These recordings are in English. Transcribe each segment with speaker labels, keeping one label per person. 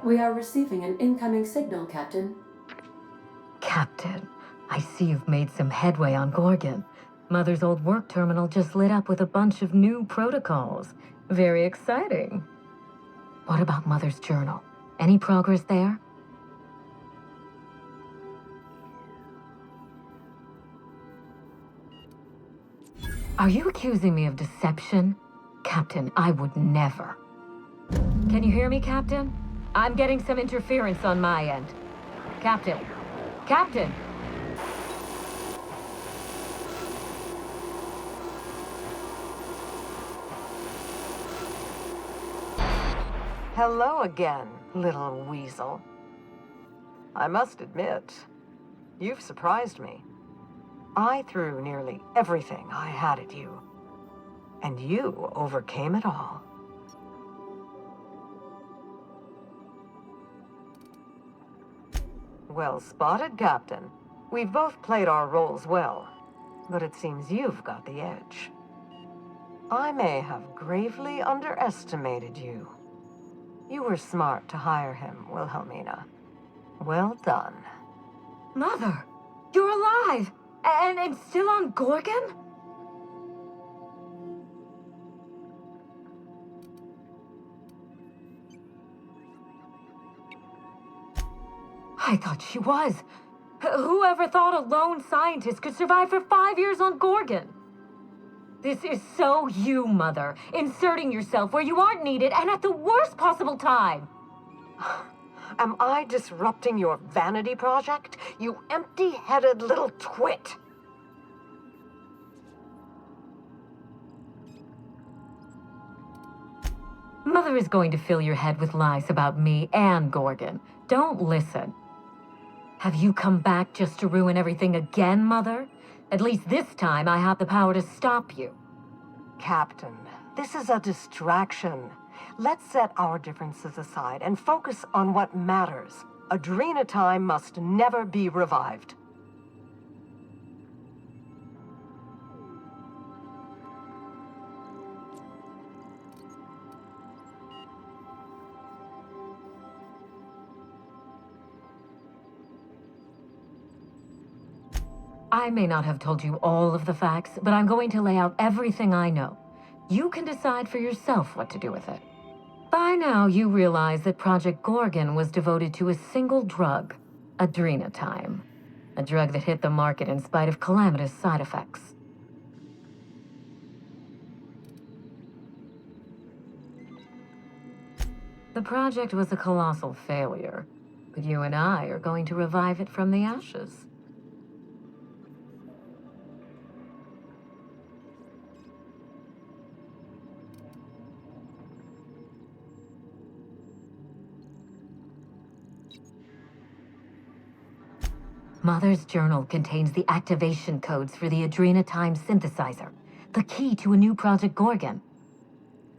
Speaker 1: We are receiving an incoming signal, Captain.
Speaker 2: Captain, I see you've made some headway on Gorgon. Mother's old work terminal just lit up with a bunch of new protocols. Very exciting. What about Mother's journal? Any progress there? Are you accusing me of deception? Captain, I would never. Can you hear me, Captain? I'm getting some interference on my end. Captain! Captain!
Speaker 3: Hello again, little weasel. I must admit, you've surprised me. I threw nearly everything I had at you, and you overcame it all. Well spotted, Captain. We've both played our roles well, but it seems you've got the edge. I may have gravely underestimated you. You were smart to hire him, Wilhelmina. Well done.
Speaker 2: Mother! You're alive! And still on Gorgon? I thought she was. Whoever thought a lone scientist could survive for 5 years on Gorgon? This is so you, Mother. Inserting yourself where you aren't needed and at the worst possible time.
Speaker 3: Am I disrupting your vanity project? You empty-headed little twit!
Speaker 2: Mother is going to fill your head with lies about me and Gorgon. Don't listen. Have you come back just to ruin everything again, Mother? At least this time I have the power to stop you.
Speaker 3: Captain, this is a distraction. Let's set our differences aside and focus on what matters. Adraenatime must never be revived.
Speaker 2: I may not have told you all of the facts, but I'm going to lay out everything I know. You can decide for yourself what to do with it. By now, you realize that Project Gorgon was devoted to a single drug, Adraenatime. A drug that hit the market in spite of calamitous side effects. The project was a colossal failure, but you and I are going to revive it from the ashes. Mother's journal contains the activation codes for the Adraenatime synthesizer, the key to a new Project Gorgon.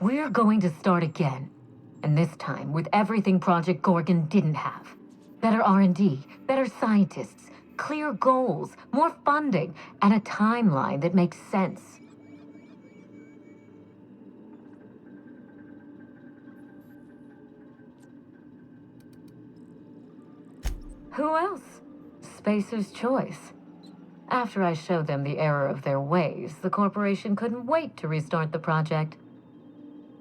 Speaker 2: We're going to start again, and this time with everything Project Gorgon didn't have. Better R&D, better scientists, clear goals, more funding, and a timeline that makes sense. Who else? Spacer's choice. After I showed them the error of their ways, the corporation couldn't wait to restart the project.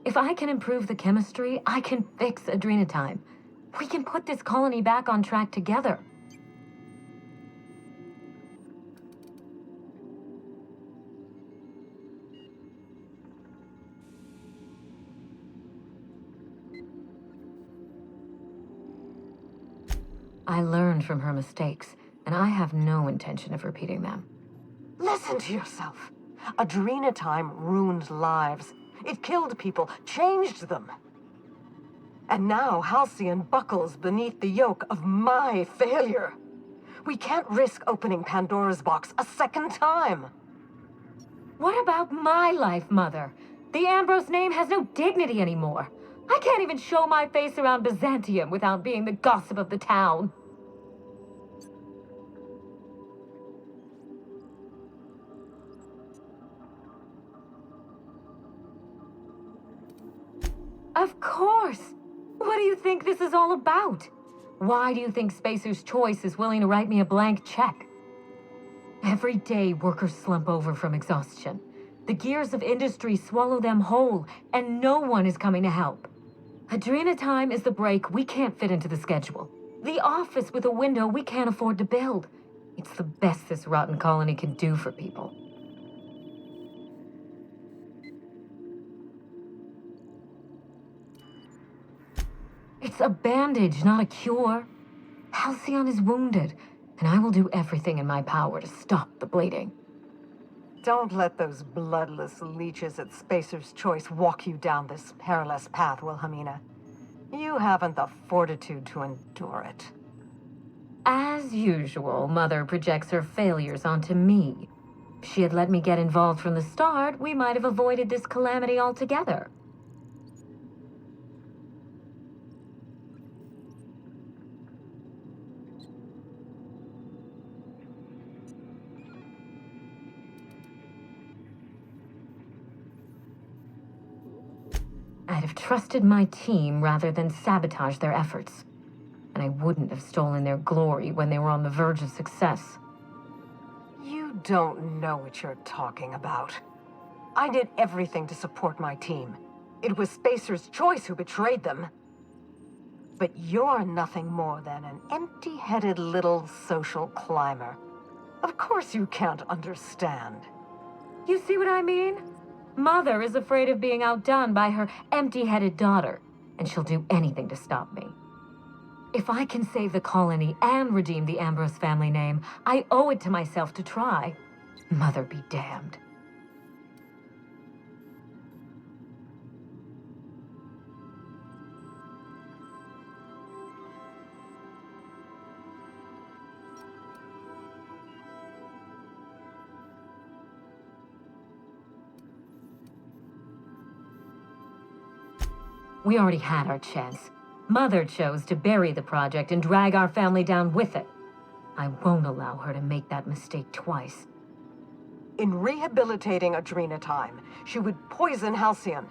Speaker 2: If I can improve the chemistry, I can fix Adraenatime. We can put this colony back on track together. I learned from her mistakes, and I have no intention of repeating them.
Speaker 3: Listen to yourself. Adraenatime ruined lives. It killed people, changed them. And now Halcyon buckles beneath the yoke of my failure. We can't risk opening Pandora's box a second time.
Speaker 2: What about my life, Mother? The Ambrose name has no dignity anymore. I can't even show my face around Byzantium without being the gossip of the town. Of course! What do you think this is all about? Why do you think Spacer's Choice is willing to write me a blank check? Every day, workers slump over from exhaustion. The gears of industry swallow them whole, and no one is coming to help. Adrainatime is the break we can't fit into the schedule. The office with a window we can't afford to build. It's the best this rotten colony can do for people. It's a bandage, not a cure. Halcyon is wounded, and I will do everything in my power to stop the bleeding.
Speaker 3: Don't let those bloodless leeches at Spacer's Choice walk you down this perilous path, Wilhelmina. You haven't the fortitude to endure it.
Speaker 2: As usual, Mother projects her failures onto me. If she had let me get involved from the start, we might have avoided this calamity altogether. I'd have trusted my team rather than sabotage their efforts. And I wouldn't have stolen their glory when they were on the verge of success.
Speaker 3: You don't know what you're talking about. I did everything to support my team. It was Spacer's Choice who betrayed them. But you're nothing more than an empty-headed little social climber. Of course you can't understand.
Speaker 2: You see what I mean? Mother is afraid of being outdone by her empty-headed daughter, and she'll do anything to stop me. If I can save the colony and redeem the Ambrose family name, I owe it to myself to try. Mother be damned. We already had our chance. Mother chose to bury the project and drag our family down with it. I won't allow her to make that mistake twice.
Speaker 3: In rehabilitating Adrainatime, she would poison Halcyon.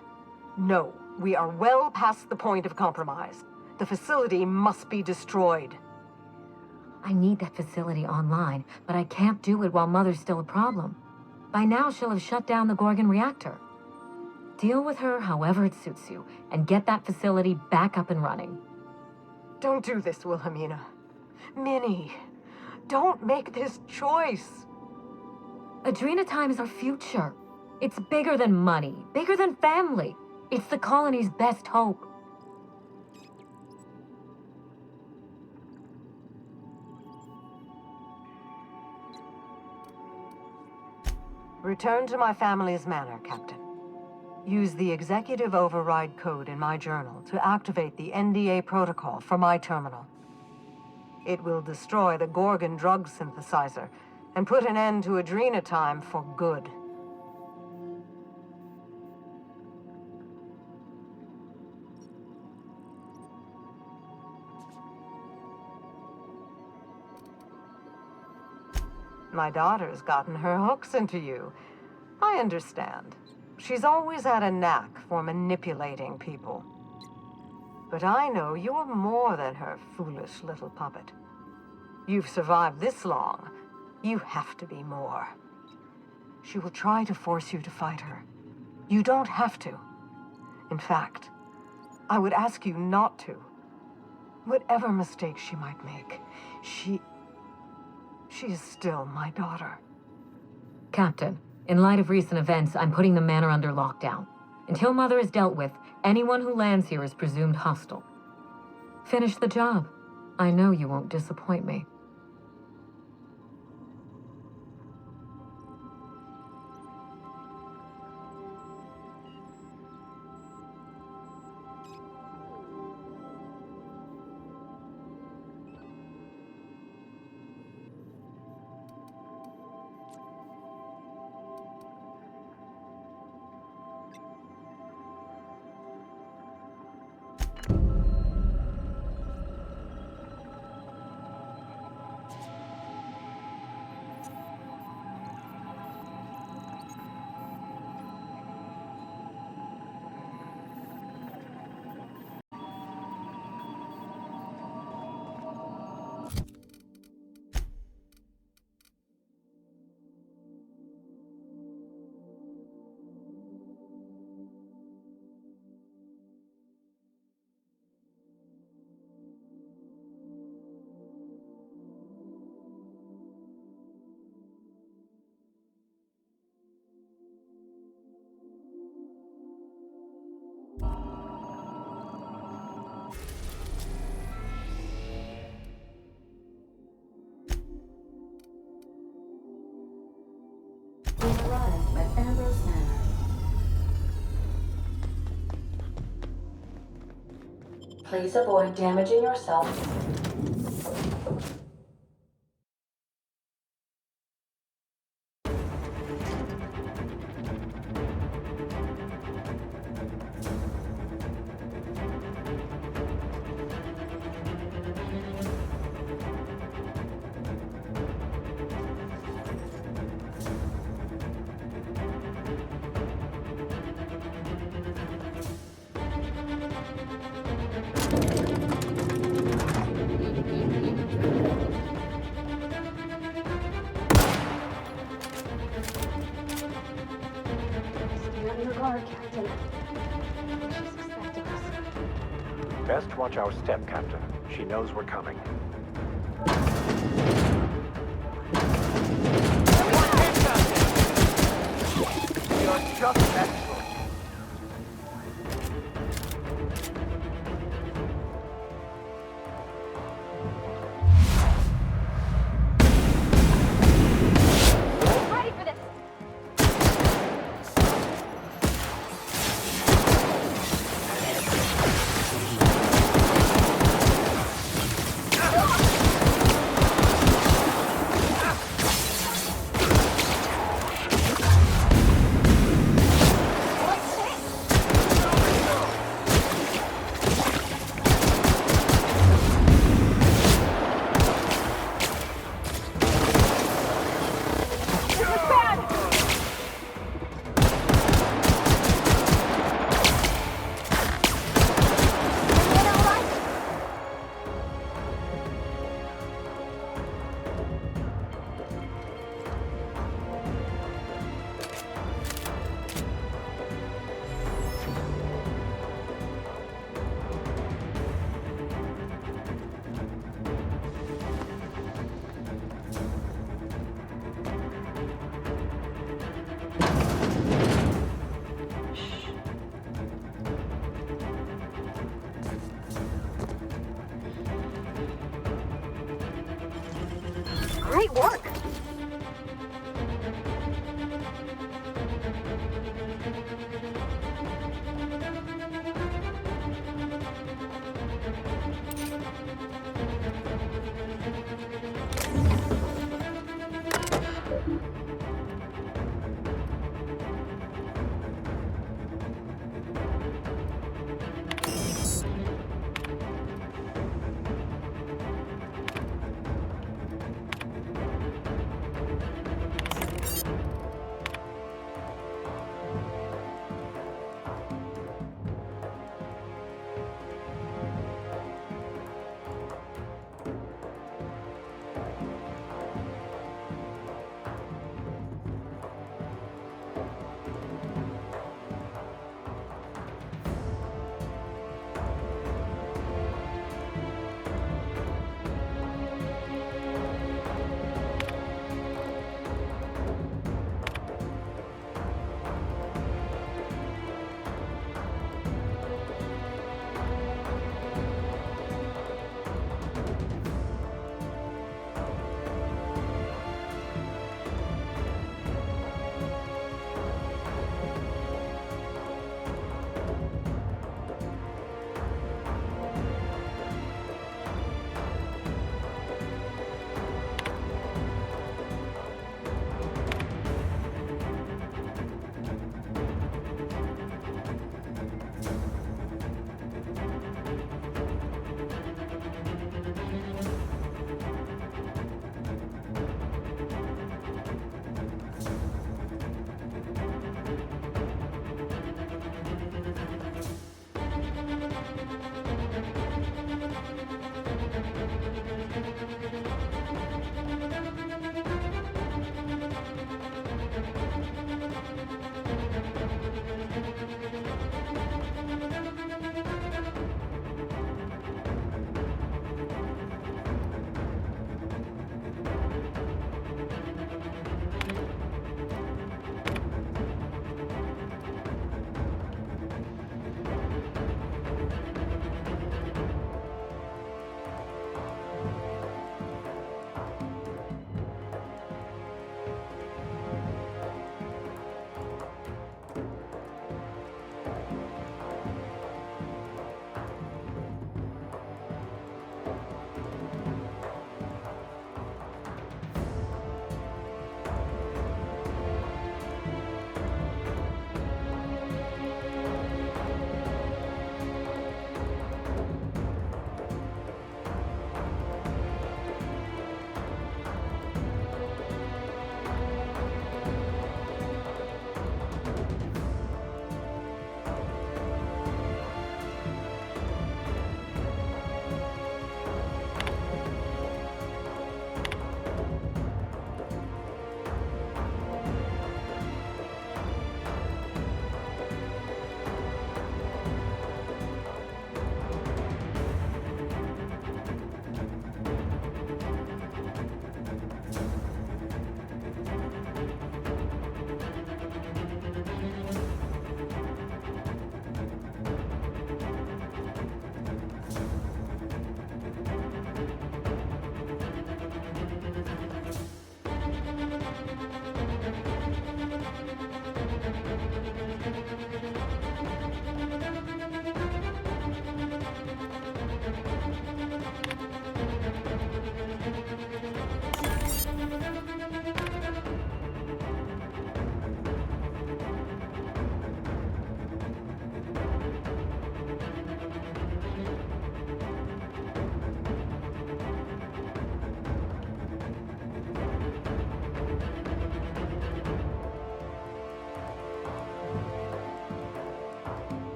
Speaker 3: No, we are well past the point of compromise. The facility must be destroyed.
Speaker 2: I need that facility online, but I can't do it while Mother's still a problem. By now, she'll have shut down the Gorgon reactor. Deal with her however it suits you, and get that facility back up and running.
Speaker 3: Don't do this, Wilhelmina. Minnie, don't make this choice.
Speaker 2: Adrainatime is our future. It's bigger than money, bigger than family. It's the colony's best hope.
Speaker 3: Return to my family's manor, Captain. Use the executive override code in my journal to activate the NDA protocol for my terminal. It will destroy the Gorgon drug synthesizer and put an end to Adrainatime for good. My daughter's gotten her hooks into you. I understand. She's always had a knack for manipulating people. But I know you're more than her foolish little puppet. You've survived this long. You have to be more. She will try to force you to fight her. You don't have to. In fact, I would ask you not to. Whatever mistakes she might make, she is still my daughter.
Speaker 2: Captain, in light of recent events, I'm putting the manor under lockdown. Until Mother is dealt with, anyone who lands here is presumed hostile. Finish the job. I know you won't disappoint me.
Speaker 1: at Ambrose Manor. Please avoid damaging yourself.
Speaker 4: Best watch our step, Captain. She knows we're coming.
Speaker 3: You're just excellent.
Speaker 5: Ready for this! Great work!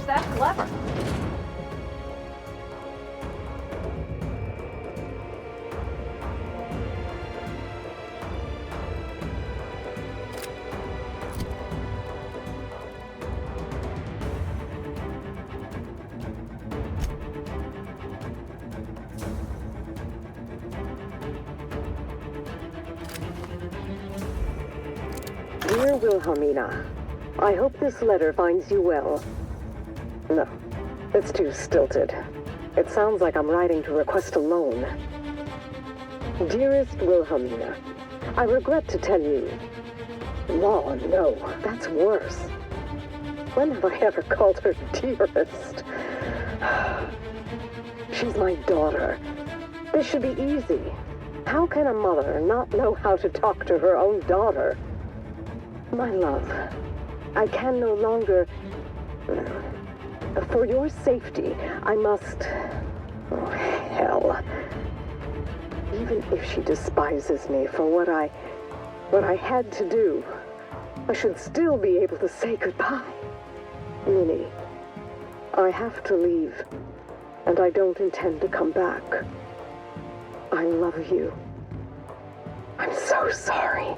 Speaker 5: that clever?
Speaker 3: Dear Wilhelmina, I hope this letter finds you well. No, it's too stilted. It sounds like I'm writing to request a loan. Dearest Wilhelmina, I regret to tell you... Law, no, that's worse. When have I ever called her dearest? She's my daughter. This should be easy. How can a mother not know how to talk to her own daughter? My love, I can no longer... For your safety, I must... Oh, hell. Even if she despises me for what I had to do, I should still be able to say goodbye. Minnie, I have to leave, and I don't intend to come back. I love you. I'm so sorry.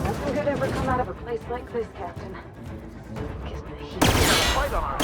Speaker 3: Nothing good ever come out of a place like this, Captain. Gives me the heat.
Speaker 4: Fight on her!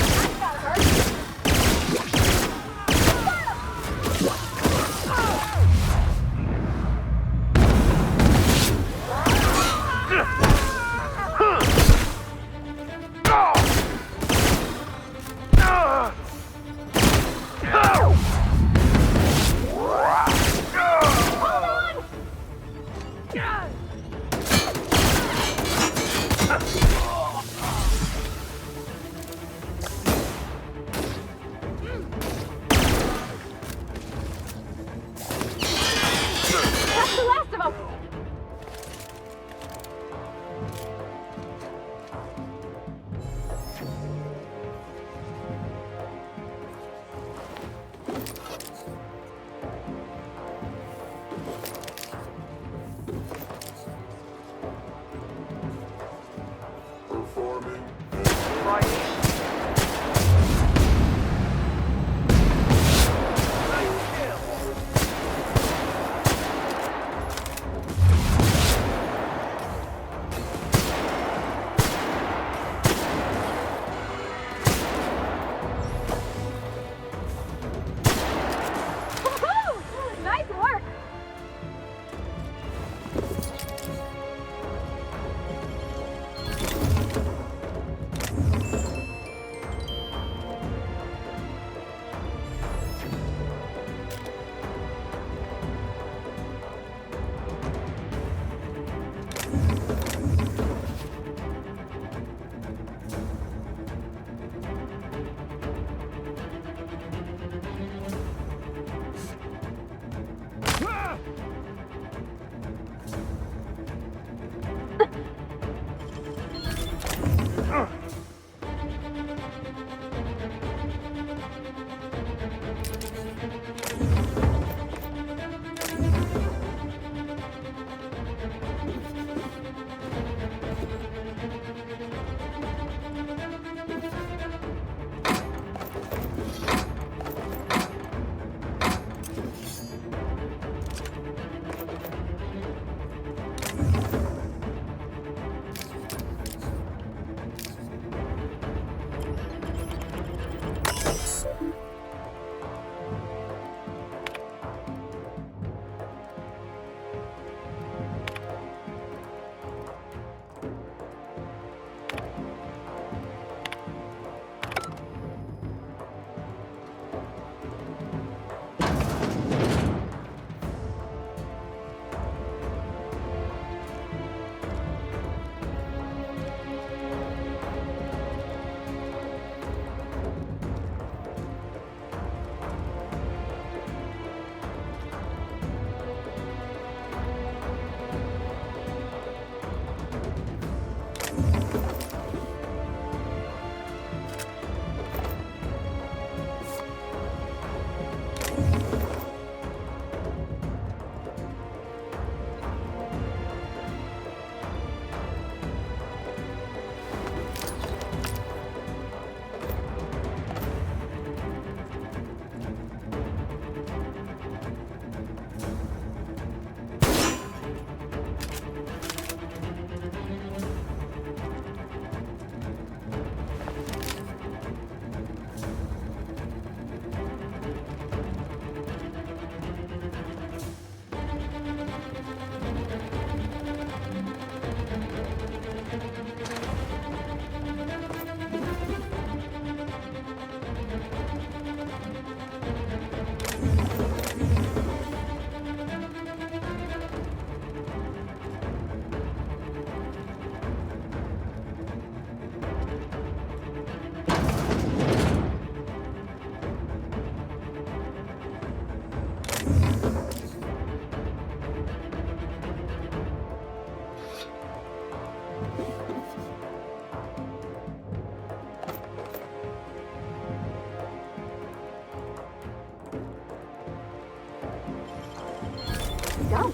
Speaker 5: go.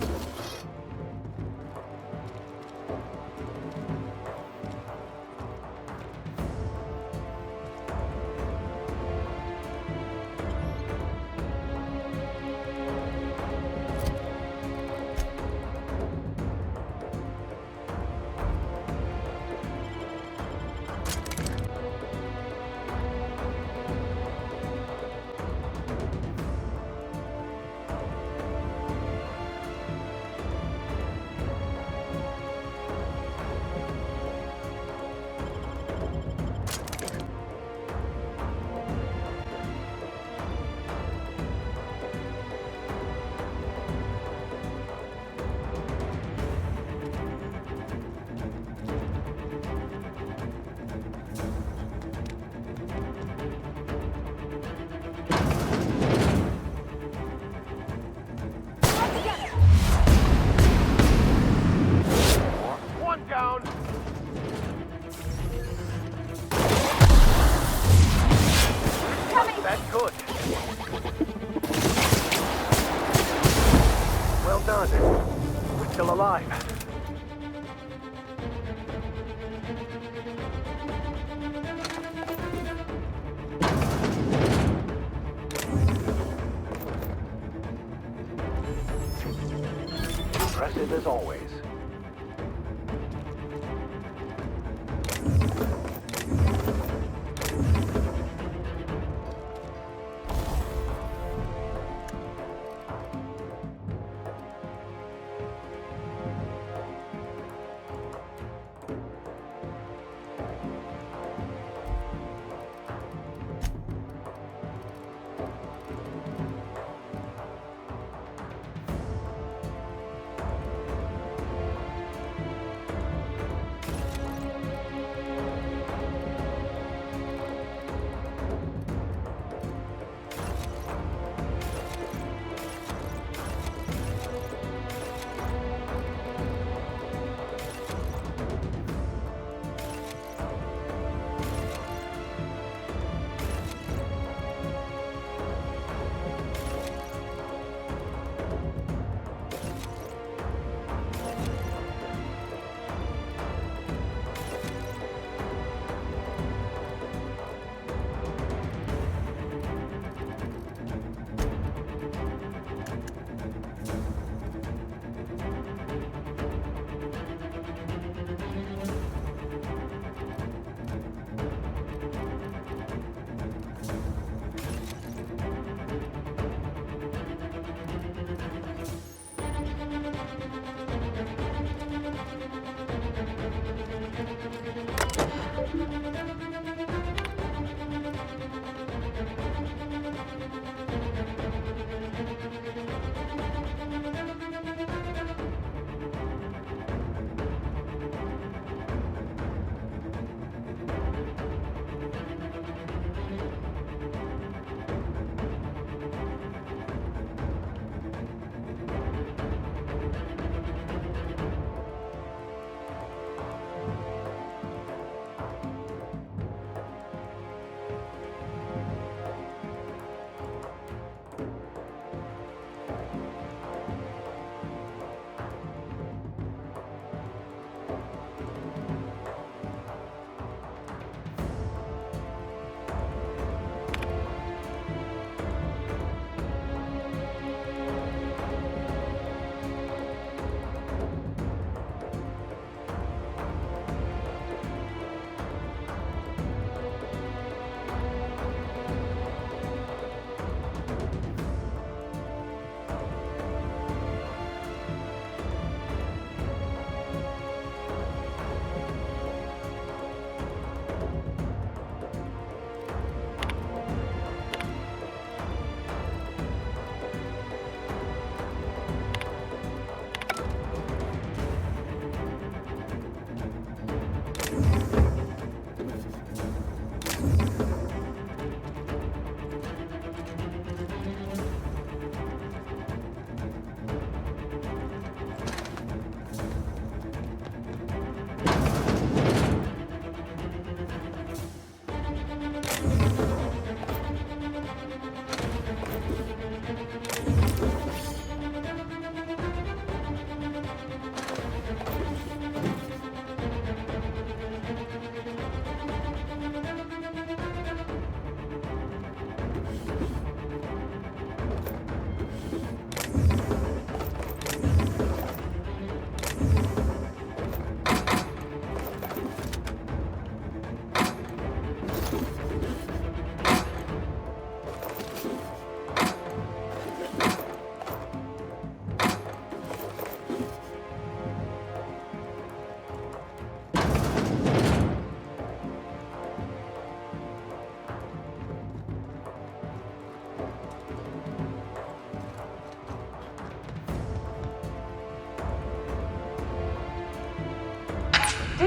Speaker 4: One down.
Speaker 5: Coming.
Speaker 4: That's good. Well done. We're still alive. Impressive as always.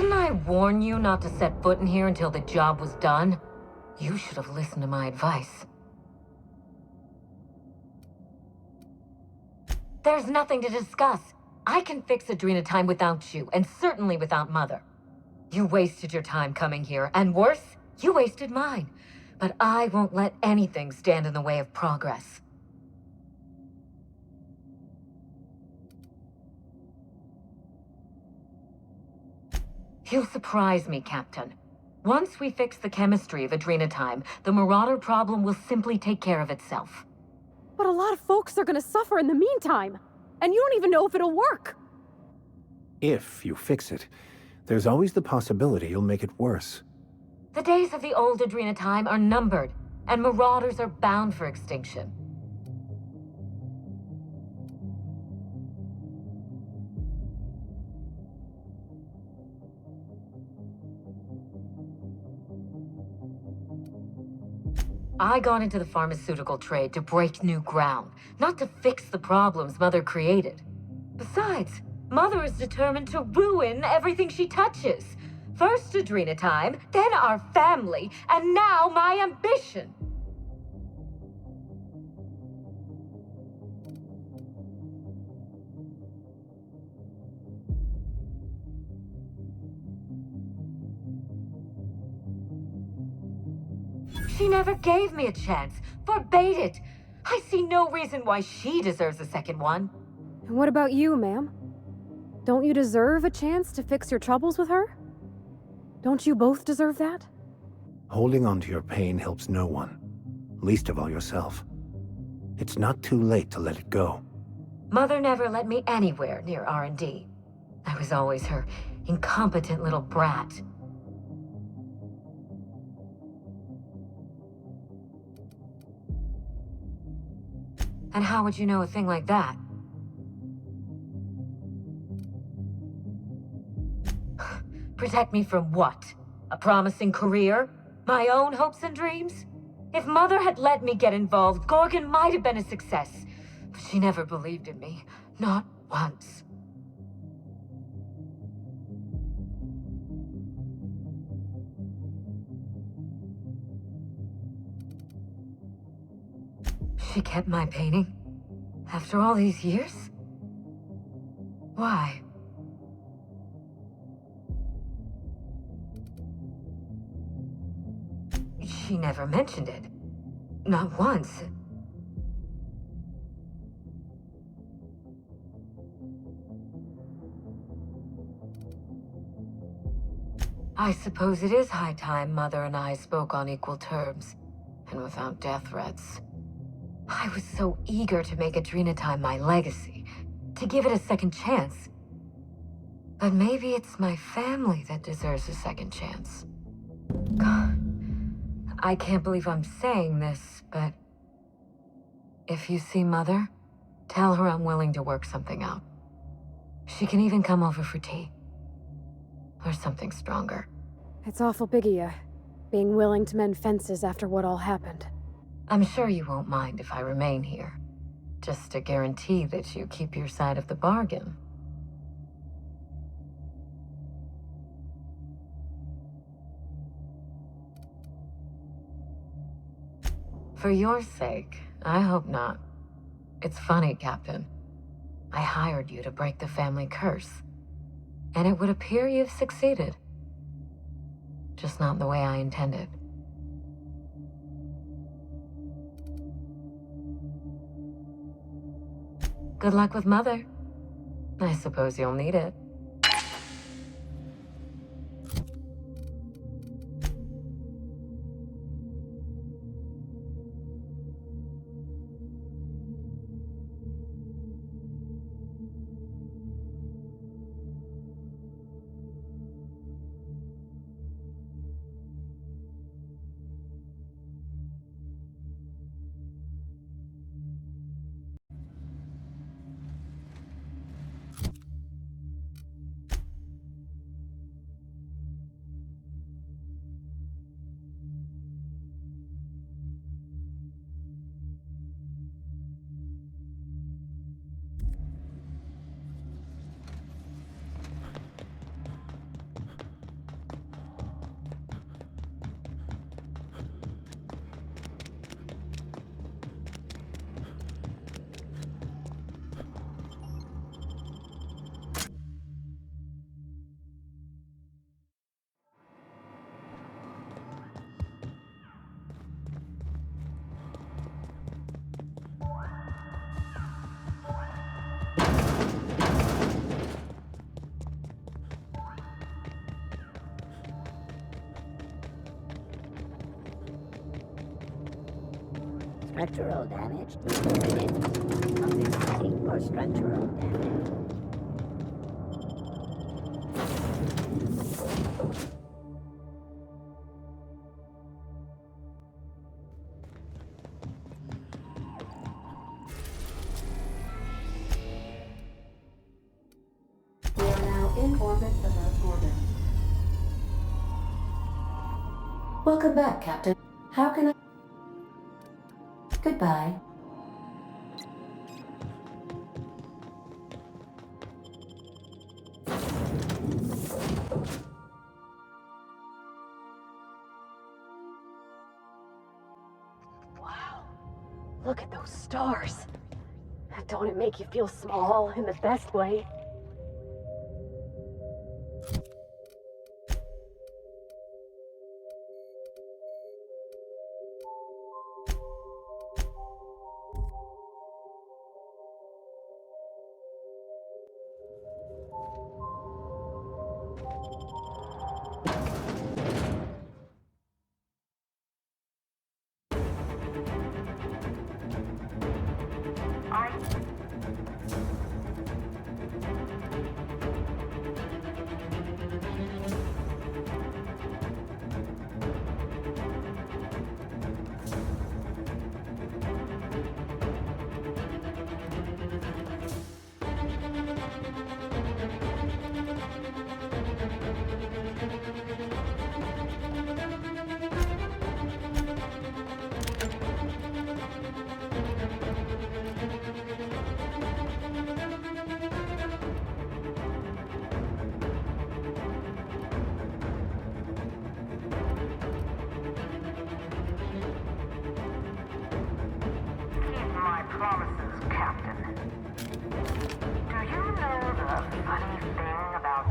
Speaker 2: Didn't I warn you not to set foot in here until the job was done? You should have listened to my advice. There's nothing to discuss. I can fix Adraenatime without you, and certainly without Mother. You wasted your time coming here, and worse, you wasted mine. But I won't let anything stand in the way of progress. You'll surprise me, Captain. Once we fix the chemistry of Adraenatime, the Marauder problem will simply take care of itself.
Speaker 6: But a lot of folks are gonna suffer in the meantime. And you don't even know if it'll work.
Speaker 7: If you fix it, there's always the possibility you'll make it worse.
Speaker 2: The days of the old Adraenatime are numbered, and Marauders are bound for extinction. I got into the pharmaceutical trade to break new ground, not to fix the problems Mother created. Besides, Mother is determined to ruin everything she touches. First Adraenatime, then our family, and now my ambition. She never gave me a chance, forbade it. I see no reason why she deserves a second one.
Speaker 6: And what about you, ma'am? Don't you deserve a chance to fix your troubles with her? Don't you both deserve that?
Speaker 7: Holding on to your pain helps no one, least of all yourself. It's not too late to let it go.
Speaker 2: Mother never let me anywhere near R&D. I was always her incompetent little brat. And how would you know a thing like that? Protect me from what? A promising career? My own hopes and dreams? If Mother had let me get involved, Gorgon might have been a success. But she never believed in me. Not once. She kept my painting? After all these years? Why? She never mentioned it. Not once. I suppose it is high time Mother and I spoke on equal terms, and without death threats. I was so eager to make Adraenatime my legacy, to give it a second chance. But maybe it's my family that deserves a second chance. God, I can't believe I'm saying this, but if you see Mother, tell her I'm willing to work something out. She can even come over for tea. Or something stronger.
Speaker 6: It's awful big of you, being willing to mend fences after what all happened.
Speaker 2: I'm sure you won't mind if I remain here. Just to guarantee that you keep your side of the bargain. For your sake, I hope not. It's funny, Captain. I hired you to break the family curse. And it would appear you've succeeded. Just not the way I intended. Good luck with Mother. I suppose you'll need it.
Speaker 8: structural damage. Something for structural damage.
Speaker 1: We are now in orbit above Gorgon. Welcome back, Captain. How can I... Goodbye.
Speaker 6: Wow. Look at those stars. Don't it make you feel small in the best way?
Speaker 3: Promises, Captain. Do you know the funny thing about...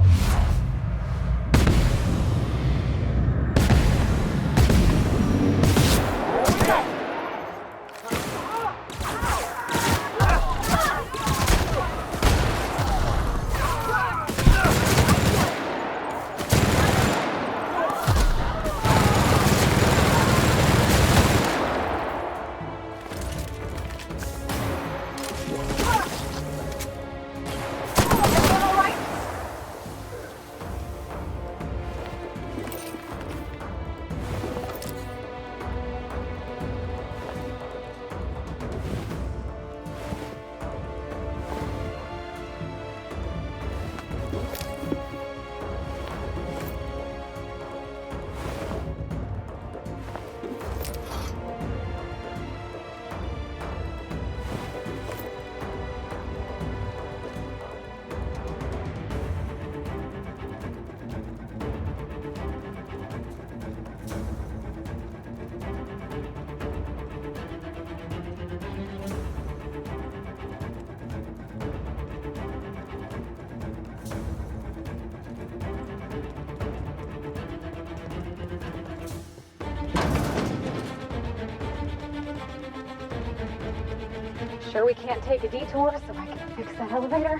Speaker 6: Sure we can't take a detour so I can fix that elevator?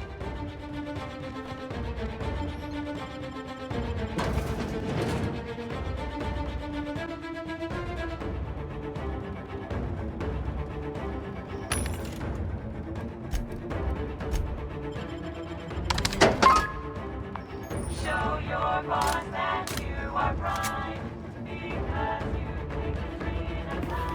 Speaker 3: Show your boss that you are prime, because you take the freedom time.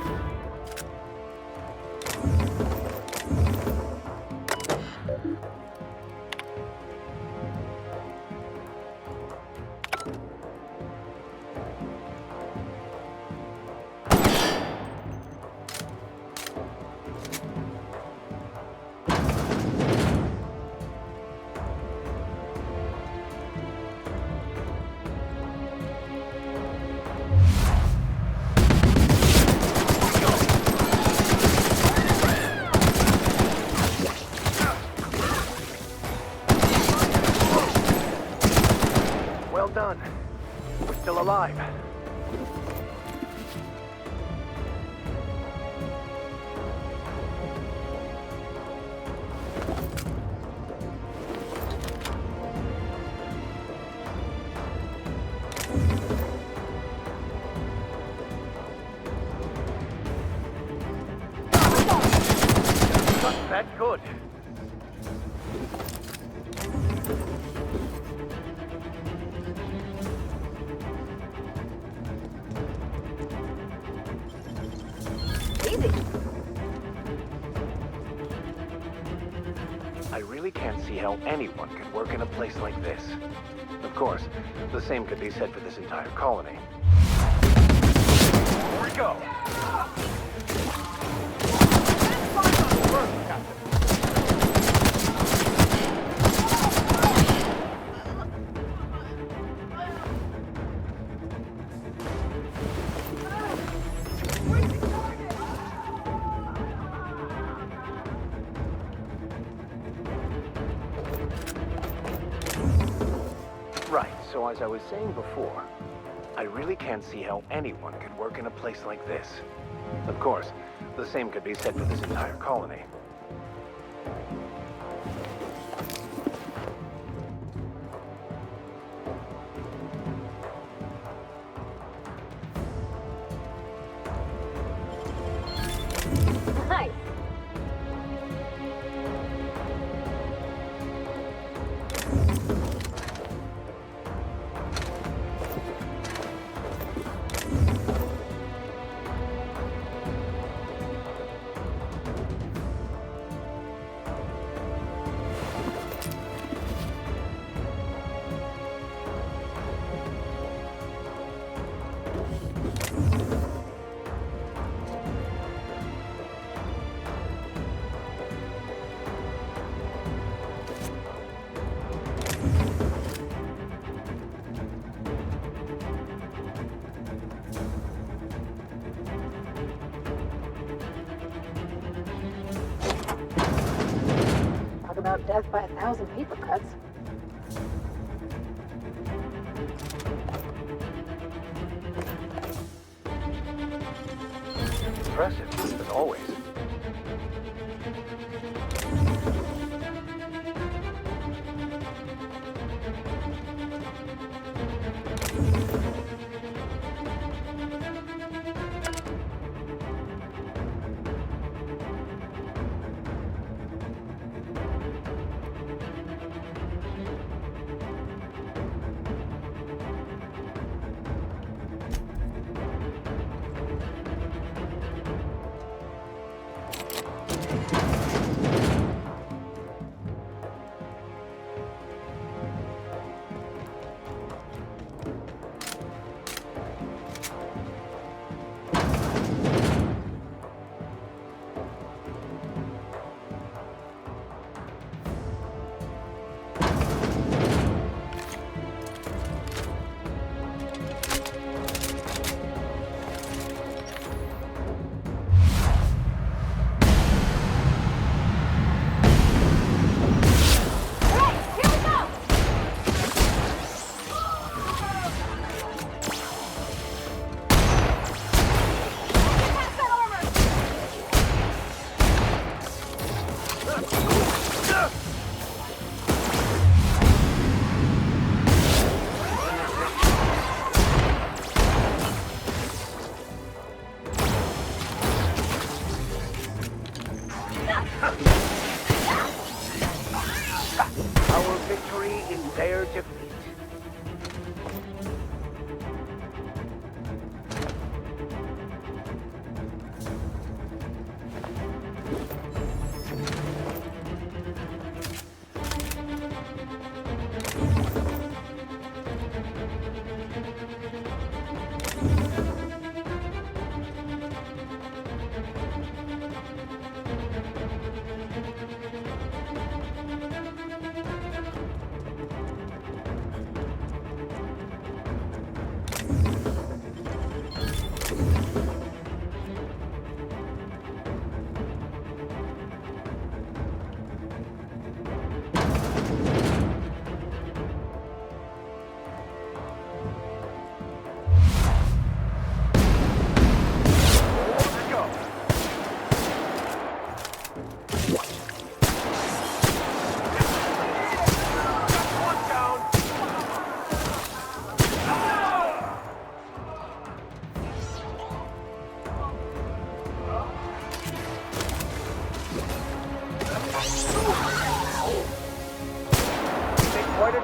Speaker 4: Well done. We're still alive. that good.
Speaker 5: Easy.
Speaker 4: I really can't see how anyone could work in a place like this. Of course, the same could be said for this entire colony. Here we go! Right, so as I was saying before, I really can't see how anyone could work in a place like this. Of course, the same could be said for this entire colony.
Speaker 5: Nice.
Speaker 6: Talk about death by 1,000 paper cuts.
Speaker 4: Impressive, as always. Our victory is their defeat.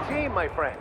Speaker 4: team, my friend.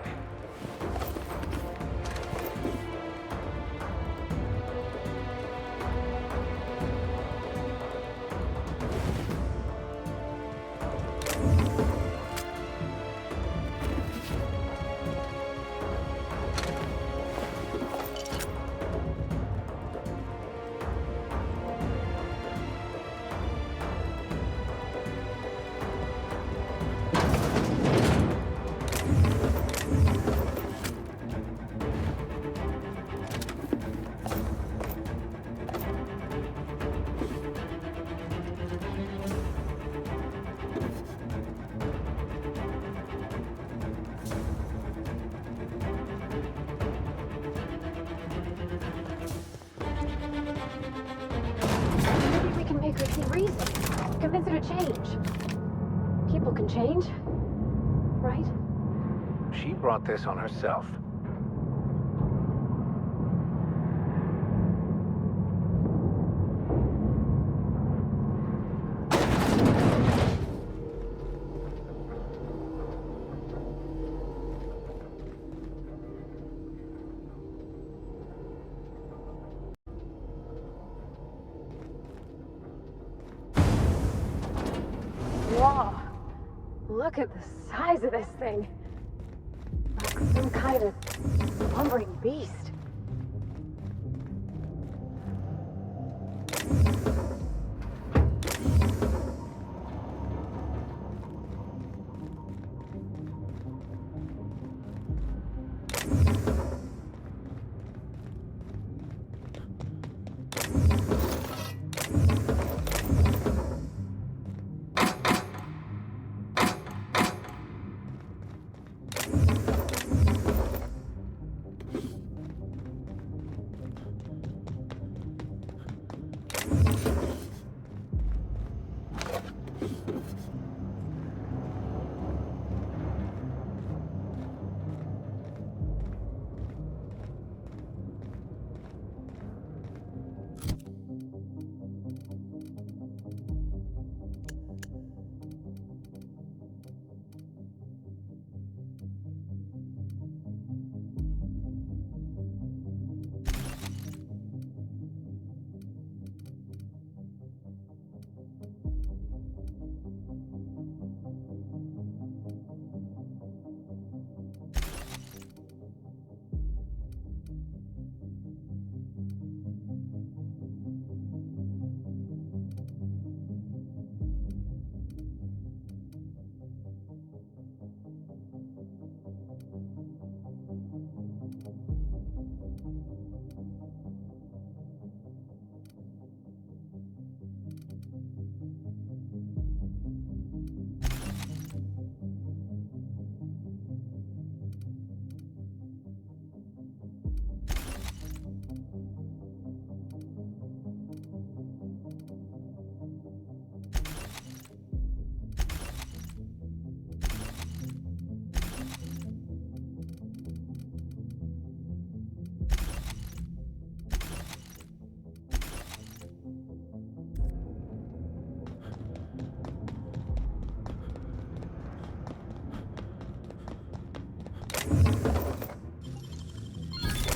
Speaker 6: Maybe we can make her see reason. Convince her to change. People can change, right?
Speaker 4: She brought this on herself.
Speaker 6: Whoa! Look at the size of this thing. Like some kind of lumbering beast.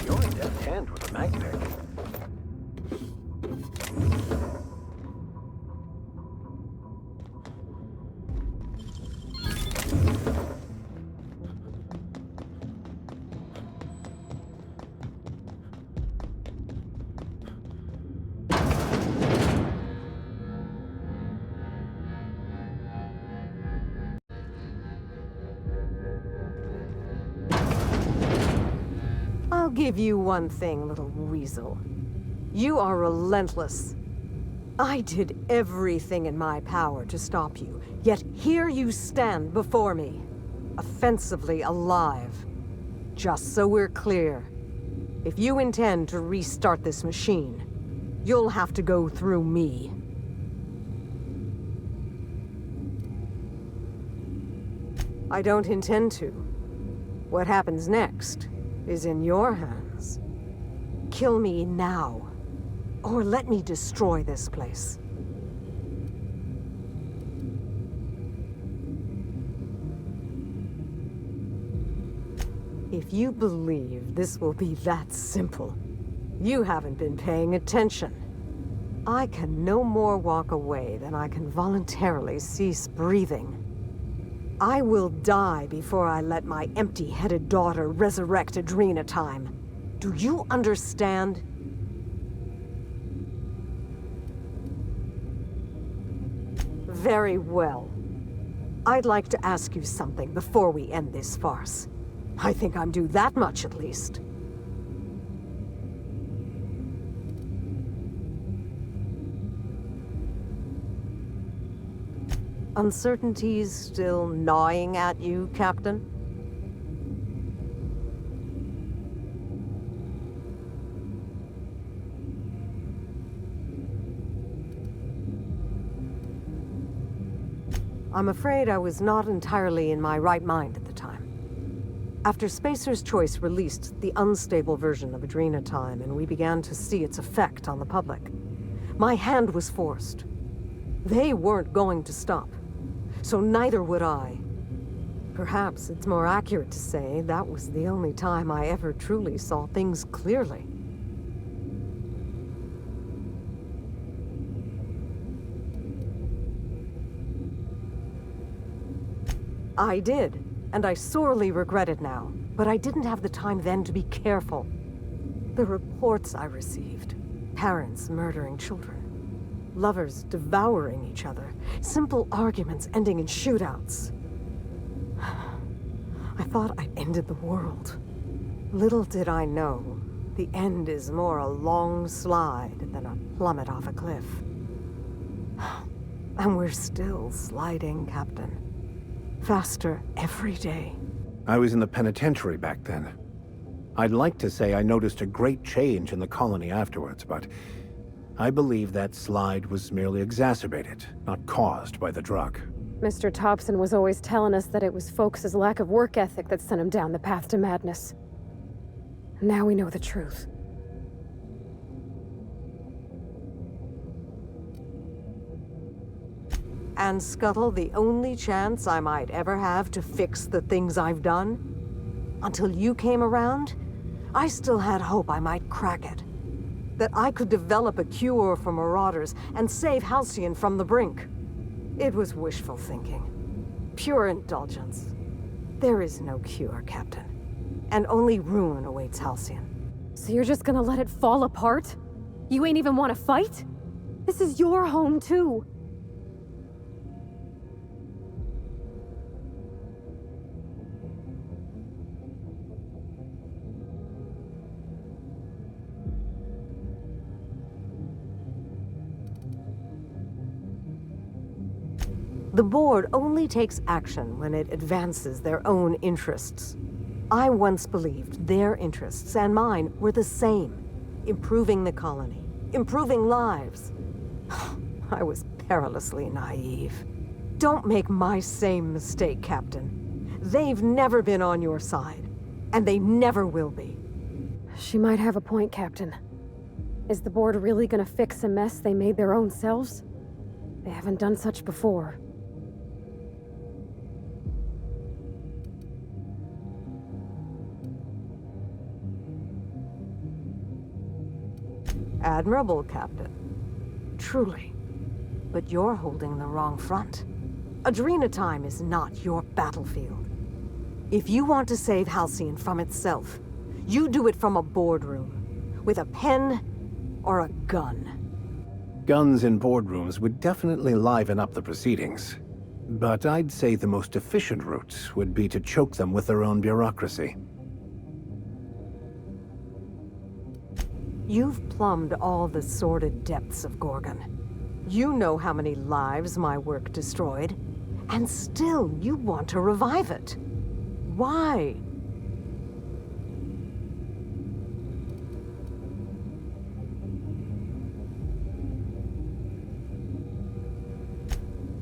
Speaker 4: You're a deft hand with a mag pick.
Speaker 3: I'll give you one thing, little weasel. You are relentless. I did everything in my power to stop you, yet here you stand before me, offensively alive. Just so we're clear, if you intend to restart this machine, you'll have to go through me. I don't intend to. What happens next is in your hands. Kill me now, or let me destroy this place. If you believe this will be that simple, you haven't been paying attention. I can no more walk away than I can voluntarily cease breathing. I will die before I let my empty-headed daughter resurrect Adraenatime. Do you understand? Very well. I'd like to ask you something before we end this farce. I think I'm due that much at least. Uncertainties still gnawing at you, Captain? I'm afraid I was not entirely in my right mind at the time. After Spacer's Choice released the unstable version of Adraenatime and we began to see its effect on the public, my hand was forced. They weren't going to stop, so neither would I. Perhaps it's more accurate to say that was the only time I ever truly saw things clearly. I did, and I sorely regret it now, but I didn't have the time then to be careful. The reports I received, parents murdering children, lovers devouring each other, simple arguments ending in shootouts. I thought I'd ended the world. Little did I know, the end is more a long slide than a plummet off a cliff. And we're still sliding, Captain. Faster every day.
Speaker 7: I was in the penitentiary back then. I'd like to say I noticed a great change in the colony afterwards, but I believe that slide was merely exacerbated, not caused by the drug.
Speaker 6: Mr. Thompson was always telling us that it was folks' lack of work ethic that sent him down the path to madness. Now we know the truth.
Speaker 3: And scuttle the only chance I might ever have to fix the things I've done? Until you came around, I still had hope I might crack it. That I could develop a cure for marauders and save Halcyon from the brink. It was wishful thinking. Pure indulgence. There is no cure, Captain. And only ruin awaits Halcyon.
Speaker 6: So you're just gonna let it fall apart? You ain't even want to fight? This is your home, too.
Speaker 3: The board only takes action when it advances their own interests. I once believed their interests and mine were the same. Improving the colony, improving lives. I was perilously naive. Don't make my same mistake, Captain. They've never been on your side, and they never will be.
Speaker 6: She might have a point, Captain. Is the board really gonna fix a mess they made their own selves? They haven't done such before.
Speaker 3: Admirable, Captain. Truly. But you're holding the wrong front. Adraenatime is not your battlefield. If you want to save Halcyon from itself, you do it from a boardroom, with a pen or a gun.
Speaker 7: Guns in boardrooms would definitely liven up the proceedings. But I'd say the most efficient route would be to choke them with their own bureaucracy.
Speaker 3: You've plumbed all the sordid depths of Gorgon. You know how many lives my work destroyed, and still you want to revive it. Why?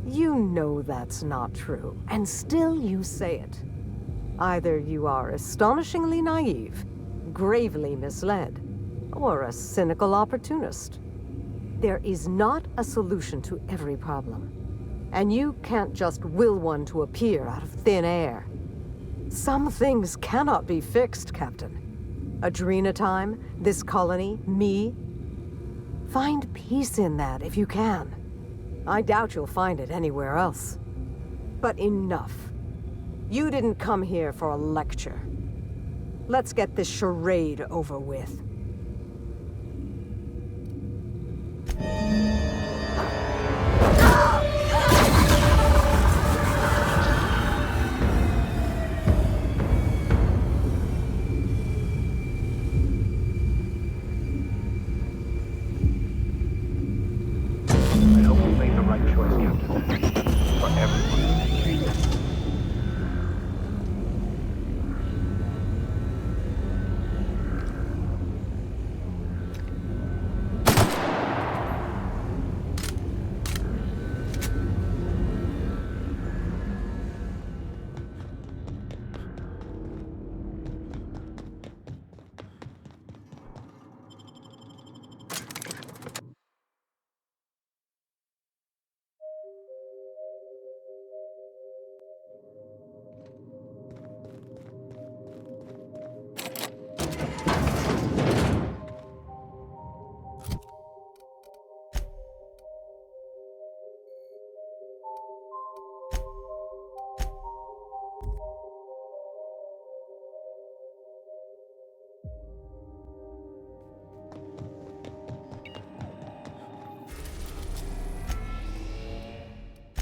Speaker 3: You know that's not true, and still you say it. Either you are astonishingly naive, gravely misled, or a cynical opportunist. There is not a solution to every problem, and you can't just will one to appear out of thin air. Some things cannot be fixed, Captain. Adraenatime, this colony, me. Find peace in that if you can. I doubt you'll find it anywhere else. But enough. You didn't come here for a lecture. Let's get this charade over with.
Speaker 4: I hope we made the right choice, Captain. For everyone's sake.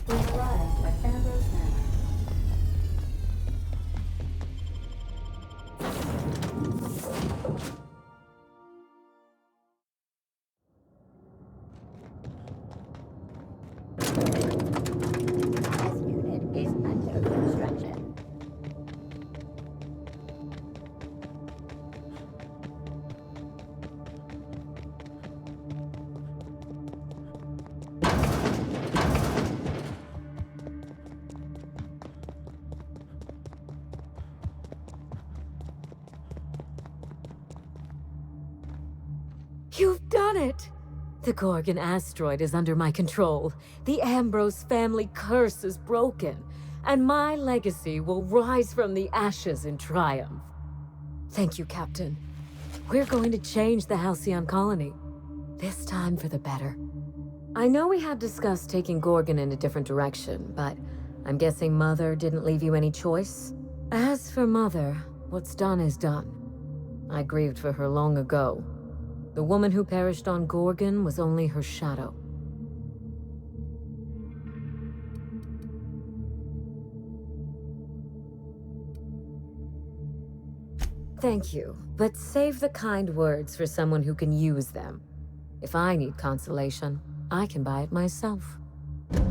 Speaker 1: We've arrived at Ambrose Manor.
Speaker 8: This unit is under construction.
Speaker 2: You've done it! The Gorgon asteroid is under my control. The Ambrose family curse is broken, and my legacy will rise from the ashes in triumph. Thank you, Captain. We're going to change the Halcyon colony. This time for the better. I know we had discussed taking Gorgon in a different direction, but I'm guessing Mother didn't leave you any choice? As for Mother, what's done is done. I grieved for her long ago. The woman who perished on Gorgon was only her shadow. Thank you, but save the kind words for someone who can use them. If I need consolation, I can buy it myself.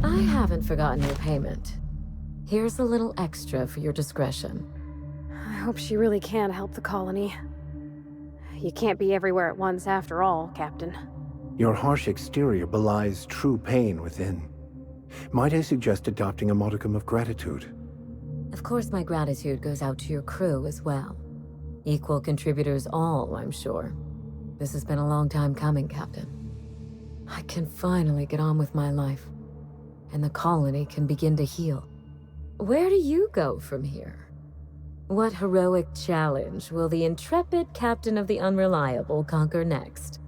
Speaker 2: I haven't forgotten your payment. Here's a little extra for your discretion.
Speaker 6: I hope she really can help the colony. You can't be everywhere at once after all, Captain.
Speaker 7: Your harsh exterior belies true pain within. Might I suggest adopting a modicum of gratitude?
Speaker 2: Of course my gratitude goes out to your crew as well. Equal contributors all, I'm sure. This has been a long time coming, Captain. I can finally get on with my life, and the colony can begin to heal. Where do you go from here? What heroic challenge will the intrepid captain of the Unreliable conquer next?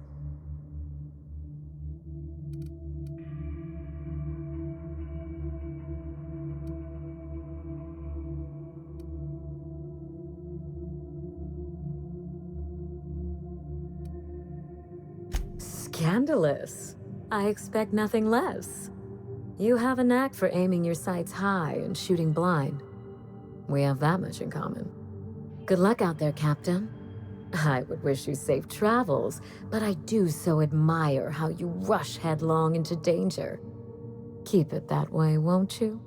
Speaker 2: Scandalous. I expect nothing less. You have a knack for aiming your sights high and shooting blind. We have that much in common. Good luck out there, Captain. I would wish you safe travels, but I do so admire how you rush headlong into danger. Keep it that way, won't you?